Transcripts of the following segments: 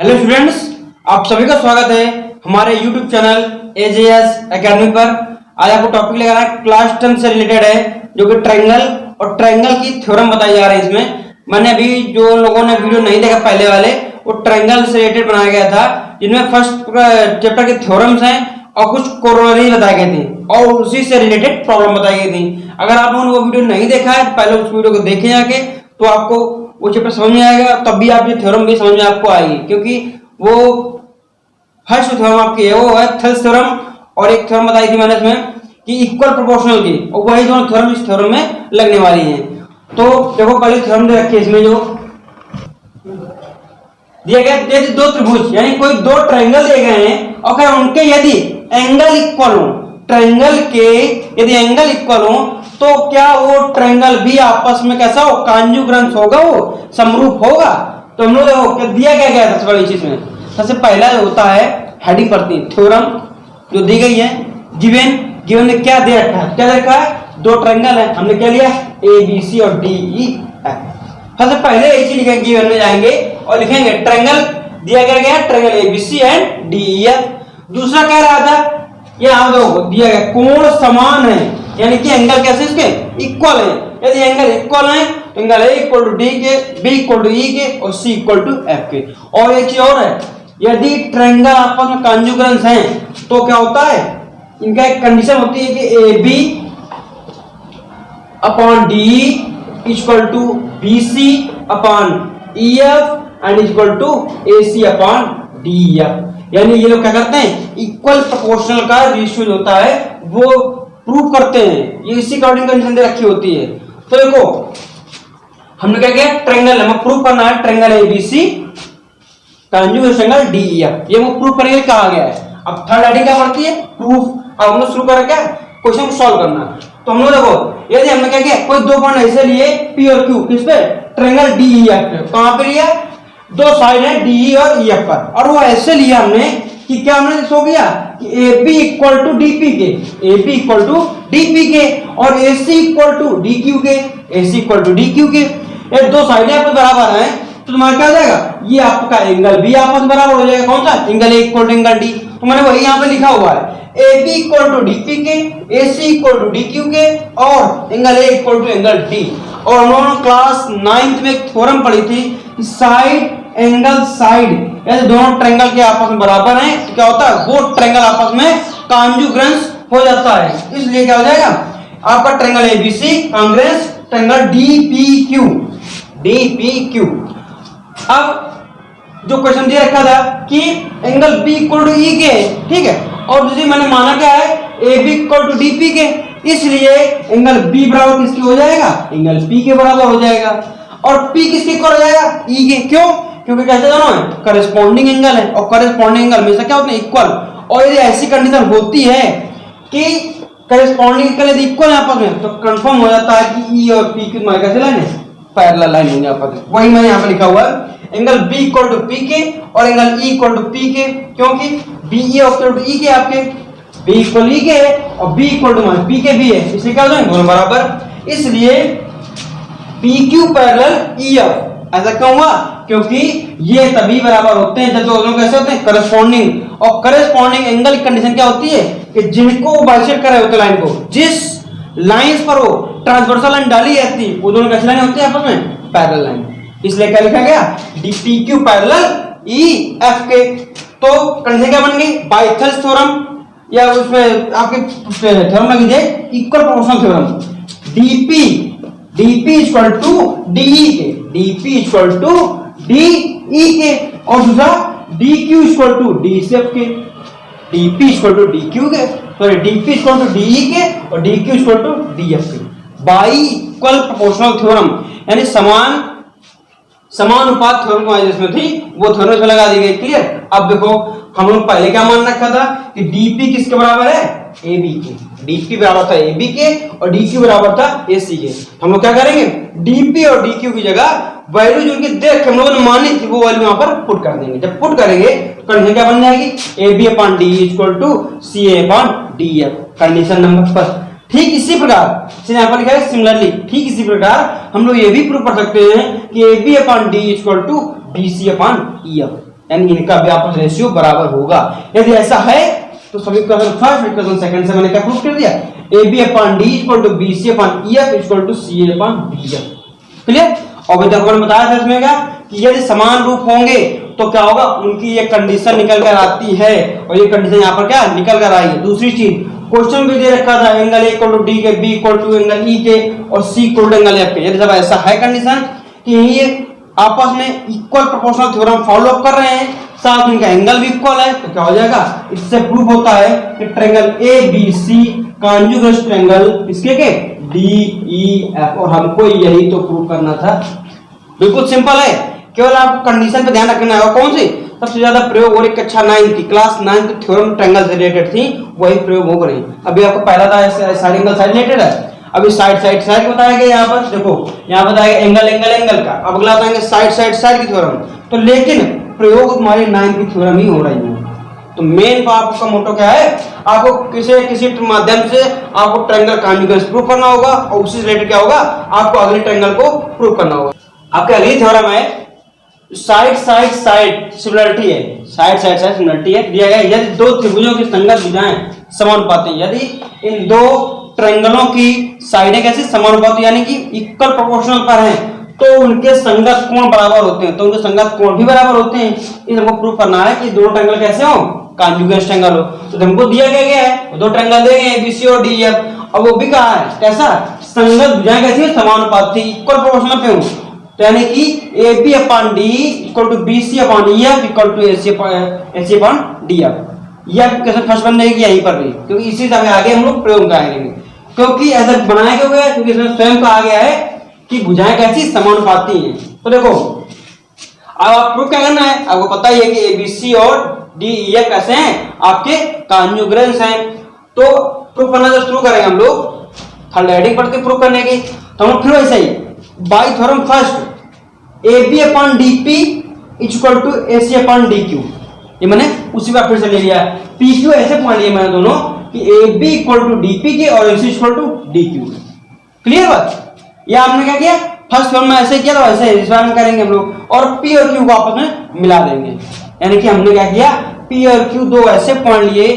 Hello students, आप सभी का स्वागत है हमारे YouTube चैनल AJS एकेडमी पर। आज आपको टॉपिक लेकर आना क्लास 10 से रिलेटेड है, जो कि ट्रायंगल और ट्रायंगल की थ्योरम बताई जा रही है। इसमें मैंने अभी जो लोगों ने वीडियो नहीं देखा पहले वाले, वो ट्रायंगल से रिलेटेड बनाया गया था, जिनमें फर्स्ट चैप्टर के थ्योरम्स हैं और कुछ कोरोलरी बताए गए थे और उसी से रिलेटेड प्रॉब्लम बताई गई थी। अगर आप लोगों ने वो वीडियो नहीं देखा है, पहले उस वीडियो को देखें जाके, तो आपको वो चैप्टर समझ में आएगा, तब भी आप ये थ्योरम भी समझ में आपको आएगी, क्योंकि वो फर्स्ट थ्योरम आपकी है वो है थेल्स थ्योरम, और एक थ्योरम बताई थी मैंने इसमें कि इक्वल प्रोपोर्शनल की, और वही दोनों थ्योरम इस थ्योरम में लगने वाली हैं। तो देखो पहले थ्योरम दे रखी है इसमें, जो दिया गया दो त्रिभुज यानी कोई दो ट्रायंगल दिए गए हैं, और अगर उनके यदि एंगल इक्वल हो, ट्रायंगल के यदि एंगल इक्वल हो, तो क्या वो ट्रायंगल भी आपस में कैसा हो, कॉन्जुगेंस होगा, वो समरूप होगा। तो हम लोग देखो क्या दिया क्या गया था बड़ी चीज में। सबसे पहला जो होता है हेडिंग पढ़ती थ्योरम जो दी गई है, गिवन ने क्या दे रखा है, क्या देखा है, दो ट्रायंगल है, हमने क्या लिया ABC और DEF। सबसे पहले एक चीज लिखेंगे, गिवन में जाएंगे और लिखेंगे ट्रायंगल दिया गया ट्रायंगल ABC एंड DEF। दूसरा कह रहा था ये आप देखो दिया गया कोण समान है, यानी कि एंगल कैसे इसके इक्वल है। यदि एंगल इक्वल है तो angle A equal to D के, B इक्वल टू E के और C इक्वल टू F के। और एक चीज और है, यदि ट्रायंगल आपस में कॉन्जुगेंस हैं तो क्या होता है, इनका एक कंडीशन होती है कि AB upon DE equal to BC upon EF and equal to AC upon DEF। यानी ये लोग क्या करते हैं, इक्वल प्रोपोर्शनल का रेशियो होता है वो प्रूव करते हैं, ये इसी अकॉर्डिंग कंडीशन दे रखी होती है। तो देखो हमने क्या किया, ट्रायंगल हमें प्रूव करना है, triangle ABC conjugation angle DEF, ये वो प्रूव करने के लिए कहा गया है। अब थर्ड हेडिंग क्या पड़ती है, प्रूफ। अब हम लोग शुरू करें क्या, क्वेश्चन को सॉल्व करना। तो हम लोग देखो यदि हमने क्या किया, कोई दो पॉइंट ऐसे लिए P और Q, किस पे, ट्रायंगल DEF पे। कहां पे लिया, दो साइड है DE और EF पर, और वो ऐसे लिया हमने कि क्या हमने शो किया कि AB इक्वल टू DP के, AB इक्वल टू DP के और AC इक्वल टू DQ के, AC इक्वल टू DQ के। ये दो साइडें आपको बराबर हैं तो तुम्हारा क्या हो जाएगा, ये आपका एंगल भी आपस में बराबर हो जाएगा। कौन सा, angle A equal to angle D। तो मैंने वही यहाँ पे लिखा हुआ है, AB इक्वल टू DP के, AC इक्वल टू DQ के और angle A equal to angle D। और हम लोगों ने क्लास 9th में एक थ्योरम पढ़ी थी, साइड एंगल साइड, यदि दोनों ट्रायंगल के आपस में बराबर हैं तो क्या होता है, वो ट्रायंगल आपस में कॉन्जुगेंस हो जाता है। इसलिए क्या हो जाएगा आपका triangle ABC congruence triangle DPQ। अब जो क्वेश्चन दिया रखा था कि angle B equal to E के, ठीक है, और दूसरी मैंने माना क्या है, AB इक्वल टू DP के, इसलिए एंगल B बराबर किसके हो जाएगा, एंगल P के बराबर हो जाएगा। और P किसके इक्वल हो जाएगा, E के। क्यों, क्योंकि कैसे दोनों है, करस्पॉन्डिंग एंगल है, और करस्पॉन्डिंग एंगल हमेशा क्या होते हैं, इक्वल। और यदि ऐसी कंडीशन होती है कि करस्पॉन्डिंग एंगल यदि इक्वल है आपस में, तो कंफर्म हो जाता है कि E और P की तुम्हारी कैसे लाइन है, पैरेलल लाइन होंगे आपस में। वही मैंने यहाँ पे लिखा हुआ है, angle B equal to P के और angle E equal to P के, क्योंकि BE इक्वल टू E के, आपके B इक्वल E के है और B इक्वल टू P के भी है, इसलिए क्या हो जाएंगे दोनों बराबर। इसलिए PQ पैरेलल EF। ऐसा क्यों हुआ, क्योंकि ये तभी बराबर होते हैं जब दोनों कैसे होते हैं, करस्पॉन्डिंग। और करस्पॉन्डिंग एंगल की कंडीशन क्या होती है कि जिनको बाइसेक्ट कर रहे होते लाइन को, जिस लाइंस पर वो ट्रांसवर्सल लाइन डाली जाती है, वो दोनों कैसी लाइन होती है आपस में, पैरेलल लाइन। इसलिए क्या लिखा गया, DPQ पैरेलल EF के। तो कंडीशन क्या बन गई, बाय थेल्स थ्योरम, या उसमें आपके थ्योरम लगी जाए equal proportional theorem, DP equal to DE के, DP इक्वल टू DE के, और दूसरा DQ इक्वल टू DCF के, DP इक्वल टू DQ के, sorry DP equal to DE के और DQ इक्वल टू DF के। बाई इक्वल प्रोपोर्शनल थ्योरम यानी समानुपात थ्योरम जिसमें थी वो थ्योरम इसमें लगा दी गई। क्लियर। अब देखो हम लोग पहले क्या मान रखा था कि DP किसके बराबर है, AB के, DP बराबर था AB के और DQ बराबर था AC के। हम लोग क्या करेंगे, DP और DQ की जगह वैल्यू जो उनकी देख के हम लोगों ने मानी थी वो वैल्यू वहां पर पुट कर देंगे। जब पुट करेंगे तो कंडीशन क्या बन जाएगी, AB upon DE equal to CA upon DF, condition number first. ठीक इसी प्रकार यहाँ पर लिखा है सिमिलरली, ठीक इसी प्रकार हम लोग ये भी प्रूव कर सकते हैं कि AB upon DE equal to BC upon EF। यानी इनका भी आपस रेशियो बराबर होगा। यदि ऐसा है तो सभी इक्वेशन फर्स्ट इक्वेशन सेकंड से मैंने क्या प्रूफ कर दिया, AB upon D equal to BC upon EF equal to CA upon DF। Clear. और अभी तक मैंने बताया था इसमें क्या कि यदि समान रूप होंगे तो क्या होगा, उनकी ये कंडीशन निकल कर आती है और ये कंडीशन यहाँ पर क्या निकल कर आई है। दूसरी चीज क्वेश्चन भी दे रखा था angle A equal to D के, B equal to angle E के और C equal to angle F के। यदि जब ऐसा है कंडीशन कि ये आपस में equal proportional theorem follow up कर रहे हैं, साथ इनका एंगल भी इक्वल है, तो क्या हो जाएगा, इससे प्रूफ होता है कि ट्रायंगल ABC कॉन्जुगेट ट्रायंगल इसके के DEF। और हमको यही तो प्रूफ करना था। बिल्कुल सिंपल है, केवल आपको कंडीशन पे ध्यान रखना है। कौन सी सबसे ज्यादा प्रयोग और एक कक्षा 9 की क्लास 9 की थ्योरम ट्रायंगल से रिलेटेड थी, वही प्रयोग हो रही। अभी आपको पहला था साइड एंगल साइड रिलेटेड है, अभी साइड साइड साइड बताया गया। यहाँ पर देखो, यहाँ बताया एंगल एंगल एंगल का, अब अगला बताएंगे साइड साइड साइड की थ्योरम। तो लेकिन प्रयोग तुम्हारी 9 की थ्योरम ही हो रही है। तो मेन आपका मोटो क्या है, आपको किसी माध्यम से आपको ट्रायंगल कॉन्जुगेट प्रूव करना होगा और उसी से रिलेटेड क्या होगा, आपको अगले ट्रायंगल को प्रूव करना होगा। आपके अगली थ्योरम है साइड साइड साइड सिमिलरिटी है, साइड साइड साइड सिमिलरिटी है। दिया गया यदि दो त्रिभुजों की संगत भुजाएं समानुपाती, यदि इन दो ट्रायंगलों की साइडें कैसी समानुपाती यानी कि इक्वल प्रोपोर्शनल पर हैं, तो उनके संगत कोण बराबर होते हैं, तो उनके संगत कोण भी बराबर होते हैं। इस हमको प्रूफ करना है कि दो ट्रायंगल कैसे हो, कॉन्जुगेट ट्रायंगल हो। तो हमको दिया गया है दो ट्रायंगल दिए गए ABC और DF। अब वो भी कहा है कैसा, संगत भुजाएं कैसी है, समानुपाती इक्वल प्रोपोर्शनल पे हो। तो यानी कि AB upon D equal to BC upon EF equal to AC upon DF। यह कैसे फर्स्ट बनने की यहीं पर भी, क्योंकि इसी से आगे हम लोग प्रयोग करेंगे। क्योंकि ऐसा बनाया क्यों गया, क्योंकि इसमें स्वयं कहा गया है कि भुजाएं कैसी समानुपाती हैं। तो देखो अब आप प्रूफ क्या करना है, आपको पता ही है कि ABC और DEF कैसे हैं, आपके कॉन्जुगेंट्स हैं। तो प्रूफ करना जब शुरू करेंगे हम लोग थर्ड हेडिंग पढ़ के प्रूफ करने की, तो हम फिर वैसे ही by theorem first AB upon DP equal to AC upon DQ। ये मैंने उसी बार फिर से ले लिया। PQ ऐसे पॉइंट लिए मैंने दोनों कि AB इक्वल टू DP के और AC equal to DQ। Clear बात। ये आपने क्या किया, फर्स्ट थ्योरम में ऐसे किया, तो ऐसे इस बार में करेंगे हम लोग और P और Q को आपस में मिला देंगे। यानी कि हमने क्या किया, P और Q दो ऐसे पॉइंट लिए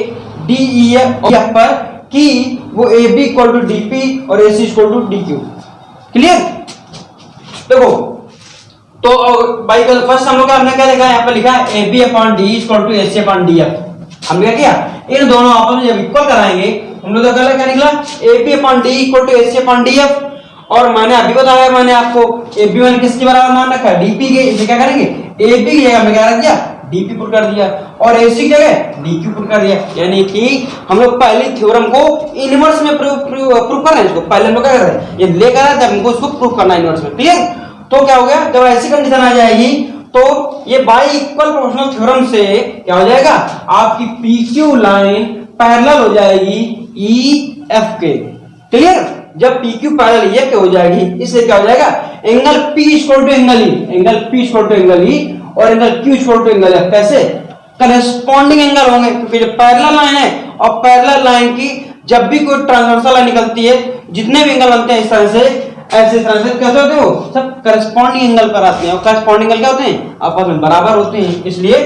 DEF और F पर कि वो AB इक्वल टू DP और AC equal to DQ। Clear. देखो तो बाई फर्स्ट हम लोग हमने क्या लिखा है, यहाँ पे लिखा है AB upon D equal to AC upon DF। हमने क्या किया, इन दोनों आपस में जब इक्वल कराएंगे हम लोग क्या निकला, AB upon D equal to AC upon DF। और मैंने अभी बताया, मैंने आपको AB मैंने किसके बराबर मान रखा है, DP के। इसे क्या करेंगे, AB की जगह हमने क्या रख दिया, DP पुट कर दिया और AC की जगह DQ पुट कर दिया। यानी कि हम लोग पहली थ्योरम को इनवर्स में प्रूफ कर रहे हैं। इसको पहले हम लोग क्या कर रहे हैं, ये लेकर आए जब हमको इसको प्रूफ करना है इनवर्स में। क्लियर। तो क्या हो गया, जब ऐसी कंडीशन आ जाएगी तो ये बाई इक्वल प्रोपोर्शनल थ्योरम से क्या हो जाएगा, आपकी PQ लाइन पैरेलल हो जाएगी EF के। क्लियर। जब PQ पैरेलल EF के हो जाएगी, इससे क्या हो जाएगा, angle P equal to angle E, angle P equal to angle E और angle Q equal to angle F कैसे करेस्पॉन्डिंग एंगल होंगे, क्योंकि जो पैरेलल लाइन है और पैरेलल लाइन की जब भी कोई ट्रांसवर्सल लाइन निकलती है, जितने भी एंगल बनते हैं इस तरह से, ऐसे तरह से कैसे होते हो, सब करस्पॉन्डिंग एंगल पर आते हैं। और करस्पॉन्डिंग एंगल क्या होते हैं, आपस में बराबर होते हैं, इसलिए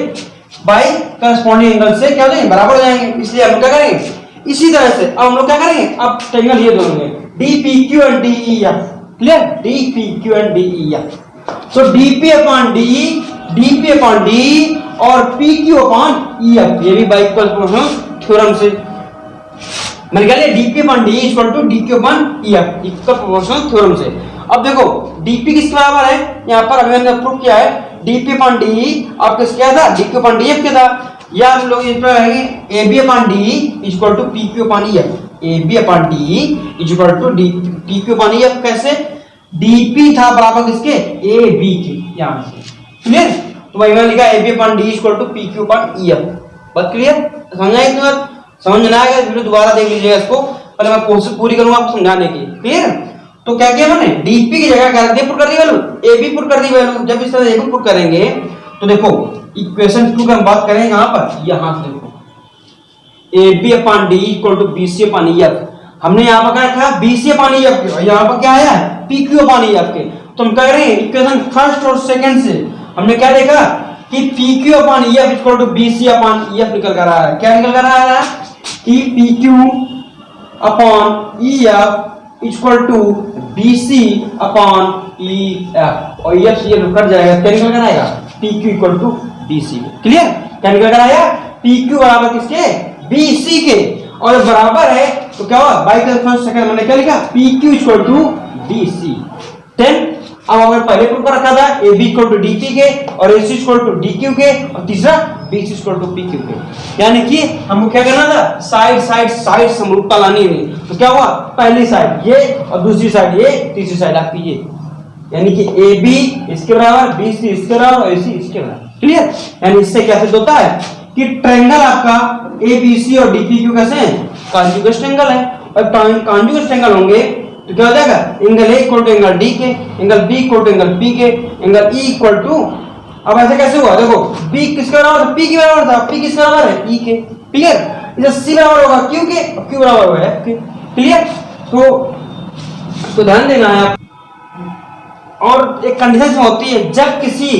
बाय करस्पॉन्डिंग एंगल से क्या हो जाएंगे, बराबर हो जाएंगे। इसलिए हम क्या करेंगे, इसी तरह से अब हम लोग क्या करेंगे, अब ट्रायंगल ये दोनों हैं DPQ and DEF। Clear. DPQ and DEF। तो DP upon DE, DP upon DE और PQ अपॉन EF, ये भी बाय इक्वल प्रोपोर्शनल थ्योरम से मैंने कह लिया DP upon DE equal to DQ upon EF equal proportional theorem से। अब देखो DP किसके बराबर है, यहाँ पर अभी हमने प्रूव किया है DP अपॉन DE और किस क्या था, DQ अपॉन DF क्या था। या हम लोग इस पर कहेंगे AB upon DE equal to PQ upon EF, AB upon DE equal to PQ upon EF। कैसे, DP था बराबर किसके, AB के, यहाँ से। क्लियर। तो वही मैंने लिखा AB upon DE equal to PQ upon EF। बात क्लियर, समझ आई इतनी बात, समझ ना आएगा वीडियो दोबारा देख लीजिएगा इसको, पहले मैं कोशिश पूरी करूंगा आपको समझाने की। क्लियर। तो क्या किया मैंने, DP की जगह क्या पुट कर दी वैल्यू, AB पुट कर दी वैल्यू। जब इस तरह AB पुट करेंगे तो देखो इक्वेशन 2 की हम बात करें यहाँ पर, यहाँ से देखो AB upon DE equal to BC upon EF। हमने यहाँ पर क्या रखा, BC अपॉन EF के, यहाँ पर क्या आया PQ अपॉन EF के। तो हम कह रहे हैं इक्वेशन फर्स्ट और सेकंड से हमने क्या देखा कि P Q upon E F equal to B C upon E F निकल कर रहा है। क्या निकल कर रहा है कि P Q upon E F equal to B C upon E F, और ई एफ ये कट जाएगा, क्या निकल कर आएगा P Q equal to B C. Clear? क्या निकल कर आएगा पी क्यू बराबर किसके, बी सी के, और बराबर है तो क्या हुआ बाई द फर्स्ट सेकंड मैंने क्या लिखा P Q equal to B C. Then अब अगर पहले प्रूफ रखा था A B equal to D P के और A C equal to D Q के और तीसरा B C equal to P Q के, यानी कि हमको क्या करना था साइड साइड साइड समरूपता लानी है। तो क्या हुआ पहली साइड ये और दूसरी साइड ये, तीसरी साइड आपकी ये, यानी कि ए बी इसके बराबर, बी सी इसके बराबर और ए सी इसके बराबर। क्लियर? यानी इससे क्या सिद्ध होता है कि ट्रायंगल आपका ए बी सी और डी पी क्यू कैसे हैं, कॉन्जुगेट ट्रायंगल है। और कॉन्जुगेट ट्रायंगल होंगे तो क्या हो जाएगा angle A equal to angle D के, angle B equal to angle P के, एंगल ई इक्वल टू, अब ऐसे कैसे हुआ देखो बी किसके बराबर था, पी के बराबर था, पी किसके बराबर है ई के। क्लियर? इसे सी बराबर होगा क्यू के, क्यू बराबर होगा एफ के। क्लियर? तो ध्यान देना है आप। और एक कंडीशन होती है जब किसी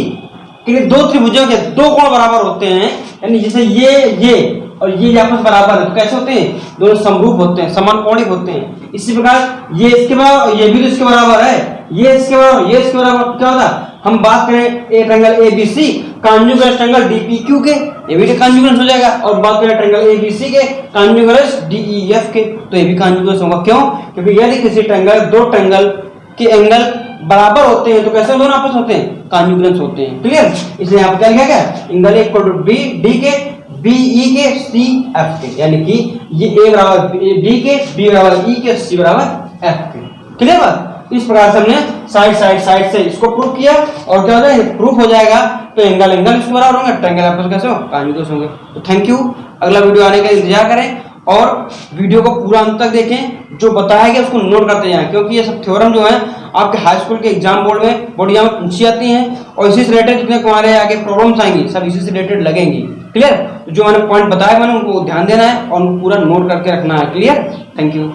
दो त्रिभुजों के दो कोण बराबर होते हैं, यानी जैसे ये और ये आपस बराबर है तो कैसे होते हैं, दोनों समरूप होते हैं, समान कोणिक होते हैं। इसी प्रकार ये इसके बराबर, ये भी तो इसके बराबर है, ये इसके बराबर, ये इसके बराबर, क्या होता हम बात करें एक triangle A B C conjugate triangle D P Q के, ये भी कॉन्जुगेट हो जाएगा। और बात करें ट्रायंगल ए बी सी के कॉन्जुगेट डी ई एफ के, तो ये भी कॉन्जुगेट होगा। क्यों? क्योंकि यदि किसी ट्रायंगल दो ट्रायंगल के एंगल बराबर होते हैं तो कैसे दोनों आपस होते हैं, कॉन्जुगेंस होते हैं। क्लियर? इसलिए यहाँ पे क्या लिखा गया angle A equal to B D के, बी ई के, सी एफ के, यानी कि ये ए बराबर डी के, बी बराबर ई के, सी बराबर एफ के। क्लियर बात? इस प्रकार से हमने साइड साइड साइड से इसको प्रूव किया और क्या हो जाएगा प्रूफ हो जाएगा तो एंगल एंगल इसके बराबर होंगे, ट्रायंगल आपस कैसे हो कॉन्जुगेट होंगे। तो थैंक यू, अगला वीडियो आने का इंतजार करें और वीडियो को पूरा अंत तक देखें, जो बताया गया उसको नोट करते जाएं, क्योंकि ये सब थ्योरम जो है आपके हाई स्कूल के एग्जाम बोर्ड में बोर्ड में पूछी जाती हैं और इसी से रिलेटेड जितने तुम्हारे आगे प्रॉब्लम्स आएंगी सब इसी से रिलेटेड लगेंगी। क्लियर? जो मैंने पॉइंट बताया मैंने उनको ध्यान देना है और उनको पूरा नोट करके रखना है। क्लियर? Thank you.